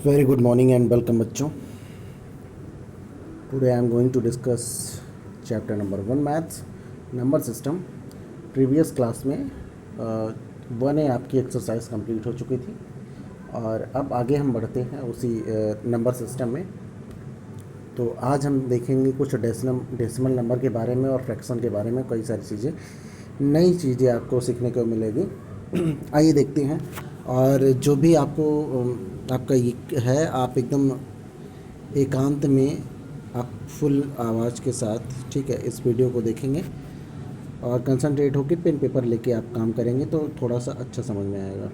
Very good morning and welcome बच्चों. Today I am going to discuss chapter number 1 maths number system. Previous class में 1A आपकी exercise complete हो चुकी थी और अब आगे हम बढ़ते हैं उसी नंबर सिस्टम में. तो आज हम देखेंगे कुछ डेसिमल नंबर के बारे में और फ्रैक्शन के बारे में. कई सारी चीज़ें नई चीज़ें आपको सीखने को मिलेगी. आइए देखते हैं. और जो भी आपको आपका ये है, आप एकदम एकांत में आप फुल आवाज़ के साथ, ठीक है, इस वीडियो को देखेंगे और कंसंट्रेट होकर पेन पेपर लेके आप काम करेंगे तो थोड़ा सा अच्छा समझ में आएगा.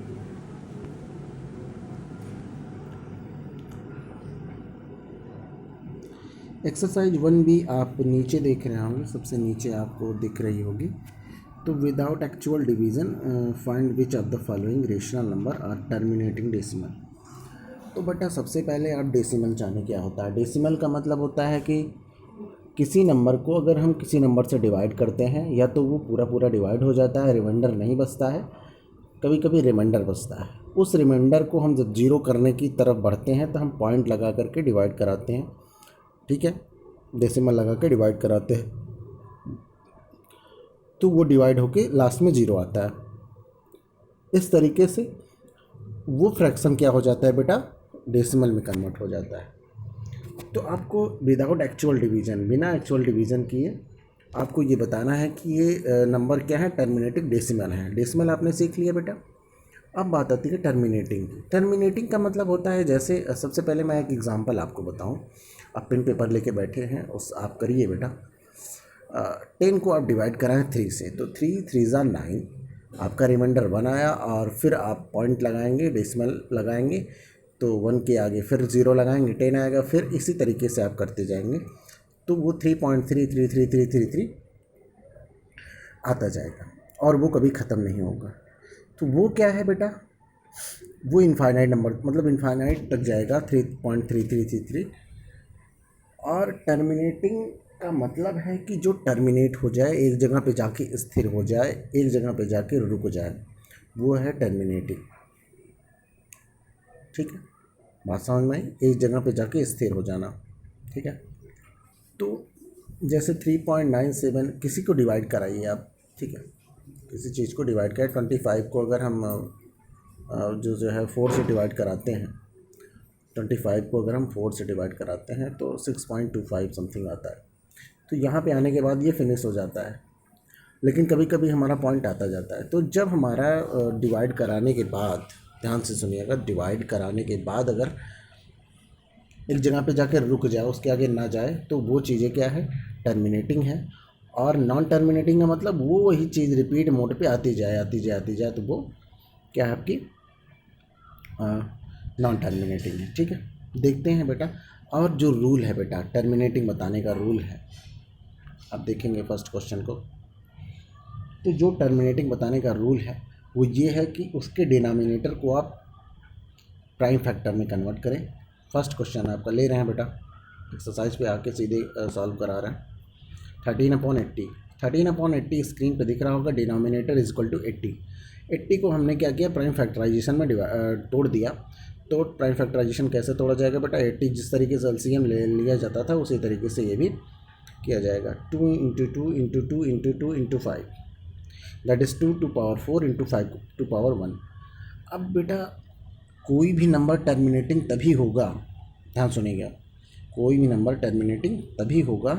एक्सरसाइज 1B आप नीचे देख रहे होंगे, सबसे नीचे आपको दिख रही होगी. तो without actual division find which of the following rational number are terminating decimal. तो बेटा सबसे पहले आप डेसिमल जाने क्या होता है. डेसिमल का मतलब होता है कि किसी नंबर को अगर हम किसी नंबर से डिवाइड करते हैं या तो वो पूरा पूरा डिवाइड हो जाता है, रिमाइंडर नहीं बचता है, कभी कभी रिमाइंडर बचता है. उस रिमाइंडर को हम जब जीरो करने की तरफ बढ़ते हैं तो हम पॉइंट लगा करके डिवाइड कराते हैं, ठीक है, डेसिमल लगा के डिवाइड कराते हैं, तो वो डिवाइड होके लास्ट में ज़ीरो आता है. इस तरीके से वो फ्रैक्शन क्या हो जाता है बेटा, डेसिमल में कन्वर्ट हो जाता है. तो आपको विदाउट एक्चुअल डिवीज़न, बिना एक्चुअल डिवीज़न किए आपको ये बताना है कि ये नंबर क्या है, टर्मिनेटिंग डेसिमल है. डेसिमल आपने सीख लिया बेटा. अब बात आती है टर्मिनेटिंग की. टर्मिनेटिंग का मतलब होता है, जैसे सबसे पहले मैं एक एग्जांपल आपको बताऊं. आप पेन पेपर लेके बैठे हैं, उस आप करिए बेटा. 10 को आप डिवाइड कराएं 3 से, तो 3 3 ज़ा 9, आपका रिमाइंडर 1 आया और फिर आप पॉइंट लगाएंगे, डेसिमल लगाएंगे, तो 1 के आगे फिर 0 लगाएंगे, 10 आएगा, फिर इसी तरीके से आप करते जाएंगे तो वो 3.33333 आता जाएगा और वो कभी ख़त्म नहीं होगा. तो वो क्या है बेटा, वो इनफाइनाइट नंबर, मतलब इनफाइनाइट तक जाएगा 3.3333. और टर्मिनेटिंग का मतलब है कि जो टर्मिनेट हो जाए, एक जगह पे जाके स्थिर हो जाए, एक जगह पे जाके रुक जाए, वो है टर्मिनेटिंग. ठीक है, बात समझ में आई. एक जगह पे जाके स्थिर हो जाना, ठीक है. तो जैसे 3.97 किसी को डिवाइड कराइए आप, ठीक है, किसी चीज़ को डिवाइड करें. 25 को अगर हम जो है 4 से डिवाइड कराते हैं, 25 को अगर हम 4 से डिवाइड कराते हैं तो 6.25 समथिंग आता है. तो यहाँ पे आने के बाद ये फिनिश हो जाता है, लेकिन कभी कभी हमारा पॉइंट आता जाता है. तो जब हमारा डिवाइड कराने के बाद, ध्यान से सुनिएगा, डिवाइड कराने के बाद अगर एक जगह पे जाकर रुक जाए, उसके आगे ना जाए, तो वो चीज़ें क्या है, टर्मिनेटिंग है. और नॉन टर्मिनेटिंग का मतलब वो वही चीज़ रिपीट मोड पे आती जाए, तो वो क्या है, आपकी नॉन टर्मिनेटिंग है. ठीक है, देखते हैं बेटा. और जो रूल है बेटा, टर्मिनेटिंग बताने का रूल है, अब देखेंगे फर्स्ट क्वेश्चन को. तो जो टर्मिनेटिंग बताने का रूल है वो ये है कि उसके डिनोमिनेटर को आप प्राइम फैक्टर में कन्वर्ट करें. फर्स्ट क्वेश्चन आपका ले रहे हैं बेटा, एक्सरसाइज पे आके सीधे सॉल्व करा रहे हैं. 13/80, 13/80 स्क्रीन पे दिख रहा होगा. डिनोमिनेटर इज इक्वल टू 80 को हमने क्या किया, प्राइम फैक्टराइजेशन में तोड़ दिया. तो प्राइम फैक्टराइजेशन कैसे तोड़ा जाएगा बेटा, 80 जिस तरीके से एलसीएम ले लिया जाता था उसी तरीके से ये भी किया जाएगा. 2 into 2 into 2 into 2 into 5, that is 2 to power 4 into 5 to power 1. अब बेटा कोई भी नंबर टर्मिनेटिंग तभी होगा, ध्यान सुनिएगा, कोई भी नंबर टर्मिनेटिंग तभी होगा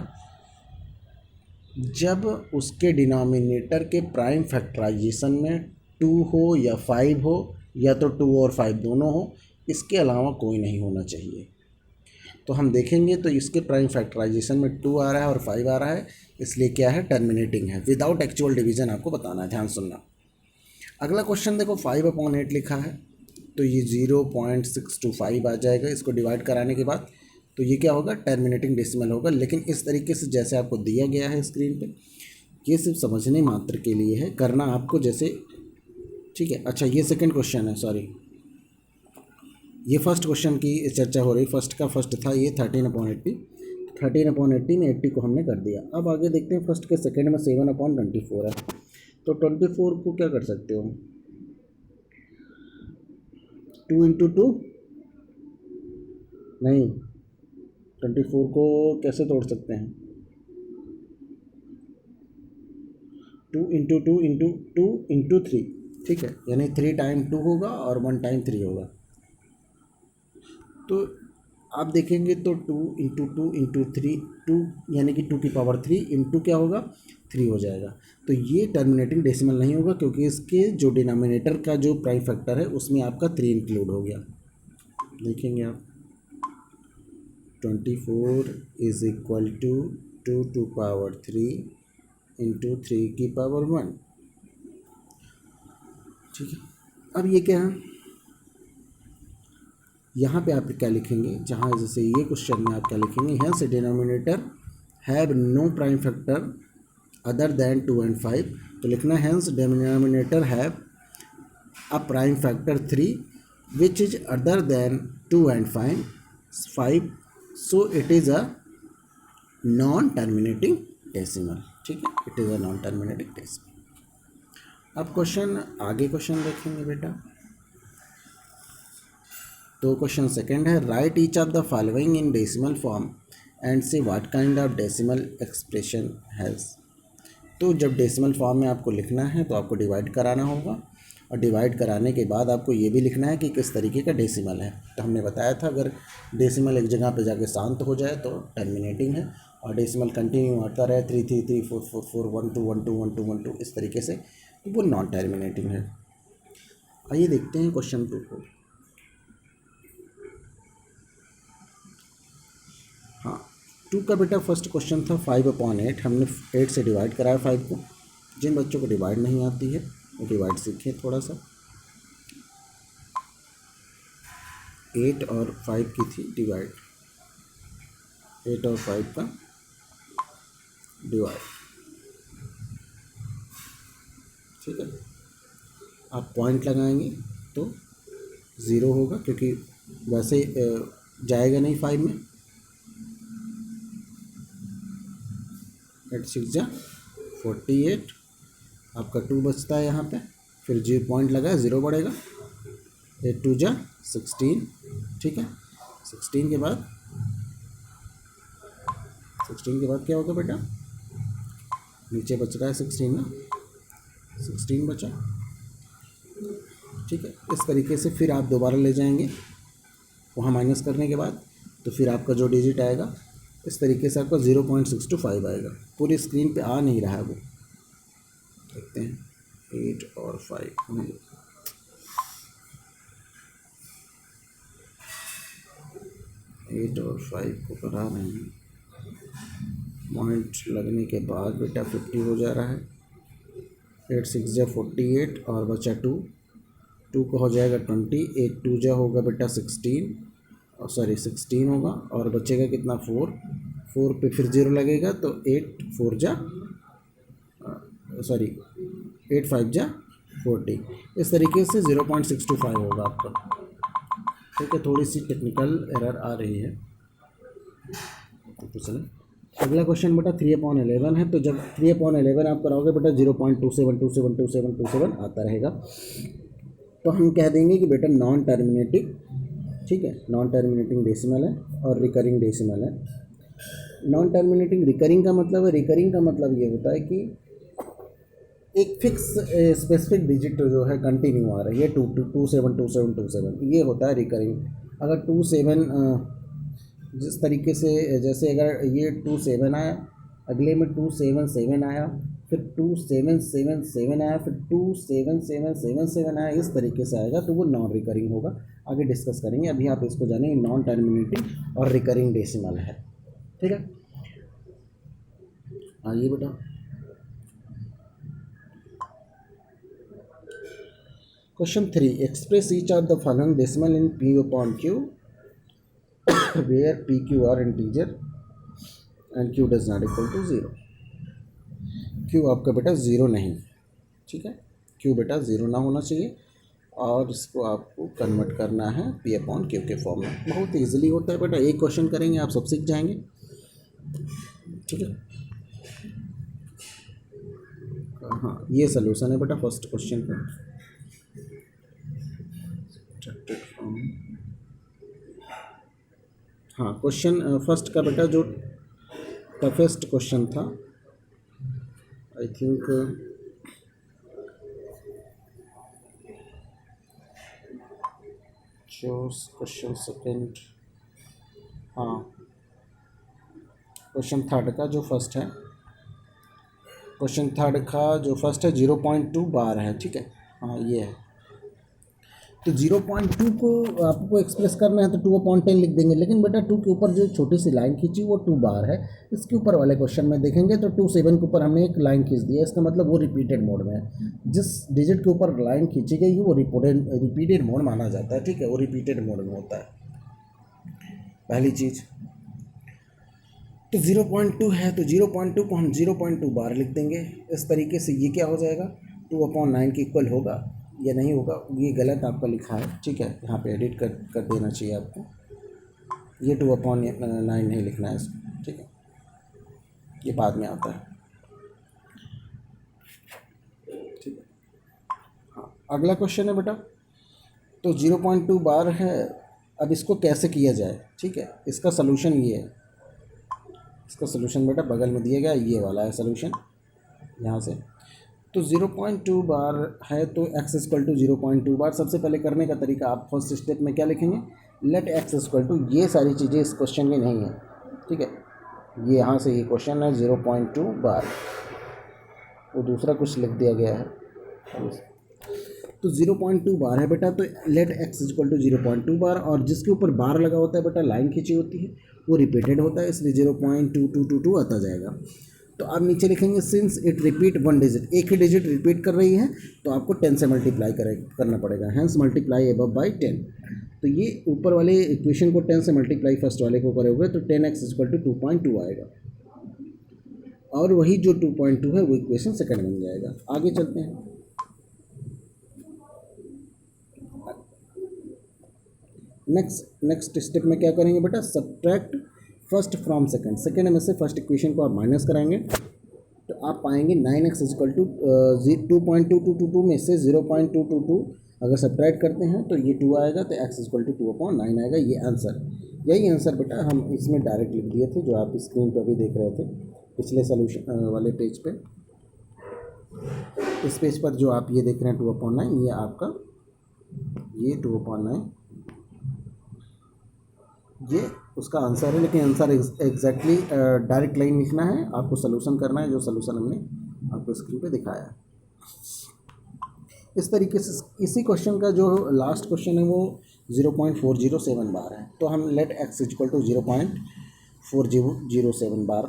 जब उसके डिनोमिनेटर के प्राइम फैक्टराइजेशन में 2 हो या 5 हो, या तो 2 और 5 दोनों हो, इसके अलावा कोई नहीं होना चाहिए. तो हम देखेंगे तो इसके प्राइम फैक्टराइजेशन में 2 आ रहा है और 5 आ रहा है, इसलिए क्या है, टर्मिनेटिंग है. विदाउट एक्चुअल डिवीज़न आपको बताना है, ध्यान सुनना. अगला क्वेश्चन देखो, 5/8 लिखा है, तो ये 0.625 आ जाएगा इसको डिवाइड कराने के बाद. तो ये क्या होगा, टर्मिनेटिंग डेसिमल होगा. लेकिन इस तरीके से जैसे आपको दिया गया है स्क्रीन पे, ये सिर्फ समझने मात्र के लिए है, करना आपको जैसे, ठीक है. अच्छा, ये सेकंड क्वेश्चन है, सॉरी, ये फर्स्ट क्वेश्चन की चर्चा हो रही. फर्स्ट का फर्स्ट था ये 13/80. 13/80 में 80 को हमने कर दिया. अब आगे देखते हैं, फर्स्ट के सेकंड में 7/24 है. तो 24 को क्या कर सकते हो, 2 इंटू 2 नहीं, 24 को कैसे तोड़ सकते हैं? 2 × 2 × 2 × 3, ठीक है, यानी 3 टाइम 2 होगा और 1 टाइम 3 होगा। तो आप देखेंगे तो 2 × 2 × 3, 2 यानी कि 2⁻³ इंटू क्या होगा, 3 हो जाएगा। तो ये टर्मिनेटिंग डेसिमल नहीं होगा क्योंकि इसके जो डिनोमिनेटर का जो प्राइम फैक्टर है उसमें आपका 3 इंक्लूड हो गया। देखेंगे आप 24 इज इक्वल टू 2⁻³ इंटू 3⁻1, ठीक है। अब ये क्या है, यहाँ पे आप क्या लिखेंगे, जहाँ जैसे ये क्वेश्चन में आप क्या लिखेंगे, hence denominator have no prime factor other than 2 and 5, तो लिखना hence denominator have a prime factor 3 which is other than 2 and 5, so it is a non terminating decimal, ठीक है, it is a non terminating decimal. अब question आगे question देखेंगे बेटा। तो question second है, write each of the following in decimal form and say what kind of decimal expression has. तो जब डेसिमल फॉर्म में आपको लिखना है तो आपको डिवाइड कराना होगा, और डिवाइड कराने के बाद आपको ये भी लिखना है कि किस तरीके का डेसिमल है। तो हमने बताया था अगर डेसिमल एक जगह पे जाके शांत हो जाए तो टर्मिनेटिंग है, और डेसिमल कंटिन्यू आता रहे 3 3 3 4 4 4 1 2 1 2 1 2 1 2 इस तरीके से, तो वो नॉन टर्मिनेटिंग है। आइए देखते हैं क्वेश्चन 2 को। हाँ, 2 का बेटा फर्स्ट क्वेश्चन था 5/8, हमने 8 से डिवाइड कराया 5 को। जिन बच्चों को डिवाइड नहीं आती है वो डिवाइड सीखें थोड़ा सा। 8 और 5 की थी डिवाइड, 8 और 5 का डिवाइड, ठीक है। आप पॉइंट लगाएंगे तो 0 होगा क्योंकि वैसे जाएगा नहीं 5 में। 8 6 जा 48, आपका 2 बचता है यहाँ पे, फिर 0 पॉइंट लगाए 0 बढ़ेगा, 8 2 जा 16, ठीक है। 16 के बाद क्या होगा बेटा, नीचे बच रहा है 16 ना, 16 बचा, ठीक है। इस तरीके से फिर आप दोबारा ले जाएंगे वहाँ माइनस करने के बाद, तो फिर आपका जो डिजिट आएगा इस तरीके से आपका 0.625 आएगा। पूरी स्क्रीन पे आ नहीं रहा है वो, देखते हैं 8 और 5, 8 और 5 को करा रहे हैं, पॉइंट लगने के बाद बेटा 50 हो जा रहा है। 8 6 जा 48 और बचा 2, 2 का हो जाएगा 20, 8 2 जा होगा बेटा 16, और सॉरी 16 होगा, और बचेगा कितना 4, 4 पे फिर 0 लगेगा तो 8 4 जा सॉरी 8 5 जा 40, इस तरीके से 0.625 होगा आपका, ठीक है। थोड़ी सी टेक्निकल एरर आ रही है, तो चलें अगला क्वेश्चन बेटा 3/11 है। तो जब 3/11 आप कराओगे बेटा 0.27272727 आता रहेगा, तो हम कह देंगे कि बेटा नॉन टर्मिनेटिंग, ठीक है, नॉन टर्मिनेटिंग डेसिमल है और रिकरिंग डेसिमल है। नॉन टर्मिनेटिंग रिकरिंग का मतलब है, रिकरिंग का मतलब ये होता है कि एक फिक्स स्पेसिफिक डिजिट जो है कंटिन्यू आ रही है, 2 2 2 7 2 7 2 7, ये होता है रिकरिंग। अगर 2 7 जिस तरीके से, जैसे अगर ये 2 7 आया, अगले में 2 7 7 आया, फिर 2 7 7 7 आया, फिर 2 7 7 7 7 आया, इस तरीके से आएगा तो वो नॉन रिकरिंग होगा। आगे डिस्कस करेंगे, अभी आप इसको जानेंगे नॉन टर्मिनेटिंग और रिकरिंग डेसिमल है, ठीक है। आइए बेटा question 3, express each of the following decimal in P/Q where PQ are integer and Q does not equal to 0। Q आपका बेटा 0 नहीं, ठीक है, Q बेटा 0 ना होना चाहिए, और इसको आपको कन्वर्ट करना है P/Q के फॉर्म में। बहुत ईजिली होता है बेटा, एक क्वेश्चन करेंगे आप सब सीख जाएंगे, ठीक है। हाँ, ये सलूशन है बेटा फर्स्ट क्वेश्चन का। हाँ, क्वेश्चन फर्स्ट का बेटा जो टफेस्ट क्वेश्चन था, आई थिंक जो क्वेश्चन सेकंड, हाँ क्वेश्चन थर्ड का जो फर्स्ट है, क्वेश्चन थर्ड का जो फर्स्ट है 0.2 बार है, ठीक है। हाँ ये है, तो 0.2 को आपको एक्सप्रेस करना है तो 2/10 लिख देंगे, लेकिन बेटा 2 के ऊपर जो छोटी सी लाइन खींची वो 2 बार है। इसके ऊपर वाले क्वेश्चन में देखेंगे तो 27 के ऊपर हमने एक लाइन खींच दी है, इसका मतलब वो रिपीटेड मोड में है। जिस डिजिट के ऊपर लाइन खींची गई है वो रिपीटेड मोड माना जाता है, ठीक है, वो रिपीटेड मोड में होता है पहली चीज़। तो 0.2 है तो 0.2 को हम 0.2 बार लिख देंगे। इस तरीके से ये क्या हो जाएगा, 2/9 के इक्वल होगा या नहीं होगा, ये गलत आपका लिखा है, ठीक है, यहाँ पे एडिट कर देना चाहिए आपको। ये 2/9 नहीं लिखना है इसको, ठीक है, ये बाद में आता है, ठीक है। हाँ, अगला क्वेश्चन है बेटा, तो 0.2 बार है, अब इसको कैसे किया जाए, ठीक है। इसका सलूशन ये है, इसका सलूशन बेटा बगल में दिया गया, ये वाला है सलूशन यहाँ से। तो 0.2 बार है तो x इक्वल टू 0.2 बार। सबसे पहले करने का तरीका, आप फर्स्ट स्टेप में क्या लिखेंगे, लेट x इक्वल टू, ये सारी चीज़ें इस क्वेश्चन में नहीं है, ठीक है, ये यहाँ से ये क्वेश्चन है 0.2 बार, वो दूसरा कुछ लिख दिया गया है। तो 0.2 बार है बेटा, तो लेट x इक्वल टू 0.2 बार, और जिसके ऊपर बार लगा होता है बेटा, लाइन खींची होती है, वो रिपीटेड होता है, इसलिए 0.2222 आता जाएगा। तो आप नीचे लिखेंगे since it repeat one digit, एक ही डिजिट रिपीट कर रही है तो आपको 10 से मल्टीप्लाई करना पड़ेगा, हैंस मल्टीप्लाई अबव बाई 10। तो ये ऊपर वाले इक्वेशन को 10 से मल्टीप्लाई फर्स्ट वाले को करोगे तो 10x इक्वल टू 2.2 आएगा, और वही जो 2.2 है वो इक्वेशन सेकंड बन जाएगा। आगे चलते हैं, नेक्स्ट स्टेप में क्या करेंगे बेटा, subtract first from second, second में से फर्स्ट इक्वेशन को आप माइनस कराएंगे तो आप पाएंगे 9x इक्वल टू 2.2222 में से 0.222 अगर सब्ट्रैक्ट करते हैं तो ये 2 आएगा, तो x इक्वल टू 2/9 आएगा। ये आंसर, यही आंसर बेटा हम इसमें डायरेक्ट लिख दिए थे, जो आप स्क्रीन पर भी देख रहे थे पिछले सोल्यूशन वाले पेज पे। इस पेज पर जो आप ये देख रहे हैं 2/9, ये आपका ये 2/9 ये उसका आंसर है, लेकिन आंसर एग्जैक्टली डायरेक्ट लाइन लिखना है, आपको सोल्यूशन करना है, जो सोल्यूशन हमने आपको स्क्रीन पे दिखाया है। इस तरीके से इसी क्वेश्चन का जो लास्ट क्वेश्चन है वो 0.407 बार है, तो हम let x equal to 0.407 bar,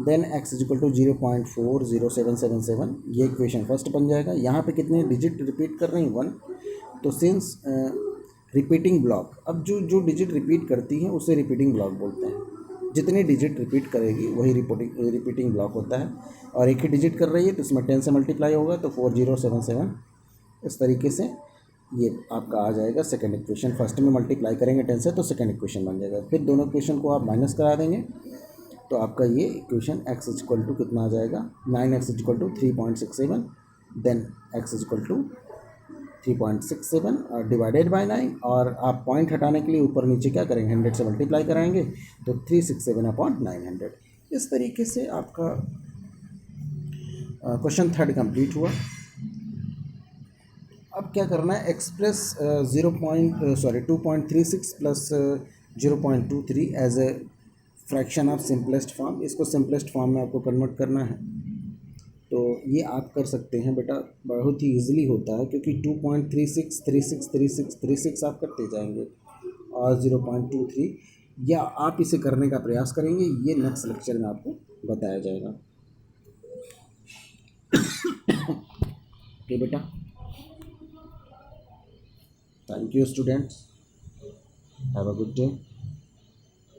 then x equal to 0.40777, ये इक्वेशन फर्स्ट बन जाएगा। यहाँ पे कितने डिजिट रिपीट कर रहे हैं, 1, तो सिंस रिपीटिंग ब्लॉक, अब जो डिजिट रिपीट करती है उसे रिपीटिंग ब्लॉक बोलते हैं, जितनी डिजिट रिपीट करेगी वही रिपीटिंग ब्लॉक होता है, और एक ही डिजिट कर रही है तो इसमें 10 से मल्टीप्लाई होगा तो 4077। इस तरीके से ये आपका आ जाएगा सेकंड इक्वेशन, फर्स्ट में मल्टीप्लाई करेंगे 10 से तो सेकंड इक्वेशन बन जाएगा, फिर दोनों इक्वेशन को आप माइनस करा देंगे तो आपका ये इक्वेशन x इक्वल टू कितना आ जाएगा, 9x equal to 3.67, then x equal to 3.67 और डिवाइडेड बाय 9, और आप पॉइंट हटाने के लिए ऊपर नीचे क्या करेंगे, 100 से मल्टीप्लाई कराएंगे तो 367/900। इस तरीके से आपका क्वेश्चन थर्ड कंप्लीट हुआ। अब क्या करना है, express 2.36 plus 0.23 as a fraction of simplest form, इसको सिंपलेस्ट फॉर्म में आपको कन्वर्ट करना है। तो ये आप कर सकते हैं बेटा, बहुत ही इजीली होता है, क्योंकि 2.36 36 36 36 आप करते जाएंगे और 0.23, या आप इसे करने का प्रयास करेंगे, ये नेक्स्ट लेक्चर में आपको बताया जाएगा। ओके बेटा, thank you students, have a good day.